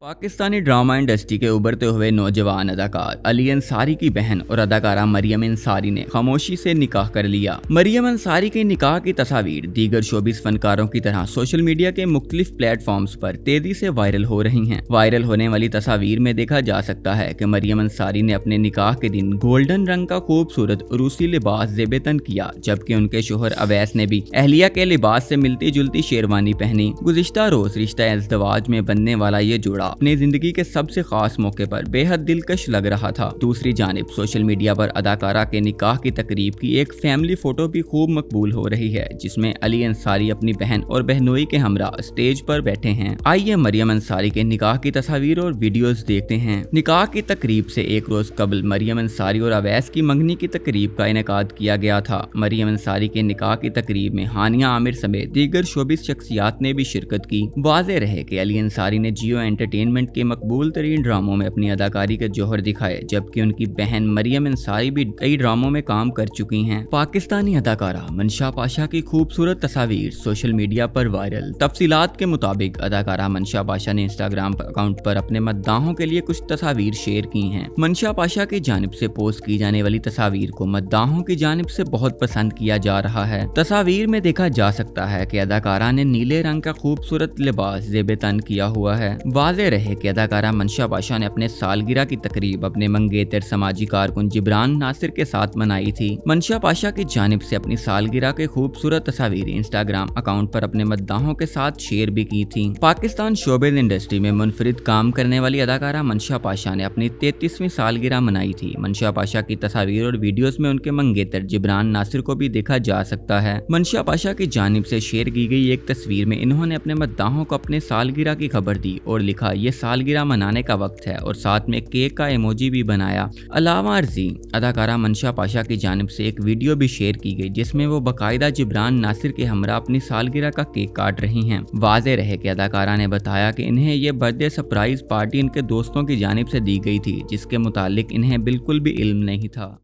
Pakistani drama industry के उभरते हुए नौजवान अदाकार अली अंसारी की बहन और अदाकारा मरियम अंसारी ने खामोशी से निकाह कर लिया। मरियम अंसारी के निकाह की तस्वीर दीगर शोबिस फनकारों की तरह सोशल मीडिया के मुख्तलिफ प्लेटफॉर्म्स पर तेजी से वायरल हो रही हैं। वायरल होने वाली तस्वीर में देखा जा सकता है कि मरियम अंसारी ने अपने निकाह के दिन गोल्डन रंग का खूबसूरत रूसी लिबास ज़ेब-ए-तन किया, जबकि उनके शोहर अवैस ने भी अहलिया के लिबास से मिलती जुलती शेरवानी पहनी। गुज़िश्ता रोज रिश्ता इज़्दिवाज में बनने वाला ये जोड़ा अपनी जिंदगी के सबसे खास मौके पर बेहद दिलकश लग रहा था। दूसरी जानिब सोशल मीडिया पर अदाकारा के निकाह की तकरीब की एक फैमिली फोटो भी खूब मकबूल हो रही है, जिसमें अली अंसारी अपनी बहन और बहनोई के हमरा स्टेज पर बैठे हैं। आइए मरियम अंसारी के निकाह की तस्वीर और वीडियोस देखते हैं। निकाह की तकरीब से एक रोज कबल मरियम अंसारी और अवैस की मंगनी की तकरीब का इनेकाद किया गया था। मरियम अंसारी के निकाह की तकरीब में हानिया आमिर समेत दीगर शोबिस शख्सियात ने भी शिरकत की। वाज़ेह रहे कि अली अंसारी ने जियो एंटरटेनमेंट के मकबूल तरीन ड्रामों में अपनी अदाकारी के जौहर दिखाए, जबकि उनकी बहन मरियम अंसारी भी कई ड्रामों में काम कर चुकी हैं। पाकिस्तानी अदाकारा मंशा पाशा की खूबसूरत तस्वीर सोशल मीडिया पर वायरल। तफसीलात के मुताबिक अदाकारा मंशा पाशा ने इंस्टाग्राम अकाउंट पर अपने मद्दाहों के लिए कुछ तस्वीर शेयर की हैं। मंशा पाशा की जानिब से पोस्ट की जाने वाली तस्वीर को मद्दाहों की जानिब से बहुत पसंद किया जा रहा है। तस्वीर में देखा जा सकता है कि अदाकारा ने नीले रंग का खूबसूरत लिबास ज़ेब-ए-तन किया हुआ है। वाज़ेह रहे कि अदाकारा मंशा पाशा ने अपने सालगिरह की तकरीब अपने मंगेतर समाजी कारकुन जिब्रान नासिर के साथ मनाई थी। मंशा पाशा की जानिब से अपनी सालगिरह के खूबसूरत तस्वीर इंस्टाग्राम अकाउंट पर अपने मद्दाहों के साथ शेयर भी की थी। पाकिस्तान शोबिस इंडस्ट्री में मुनफरिद काम करने वाली अदाकारा मंशा पाशा ने अपनी 33वीं सालगिरह मनाई थी। मंशा पाशा की तस्वीर और वीडियोस में उनके मंगेतर जिब्रान नासिर को भी देखा जा सकता है। मंशा पाशा की जानिब से शेयर की गई एक तस्वीर में इन्होंने अपने मद्दाहों को अपने सालगिरह की खबर दी और लिखा, ये सालगिरह मनाने का वक्त है, और साथ में केक का इमोजी भी बनाया। अलावा अर्जी अदाकारा मंशा पाशा की जानिब से एक वीडियो भी शेयर की गई, जिसमें वो बाकायदा जिब्रान नासिर के हमरा अपनी सालगिरह का केक काट रही हैं। वाज़ेह रहे कि अदाकारा ने बताया कि इन्हें ये बर्थडे सरप्राइज पार्टी इनके दोस्तों की जानिब से दी गई थी, जिसके मुतालिक इन्हें बिल्कुल भी इल्म नहीं था।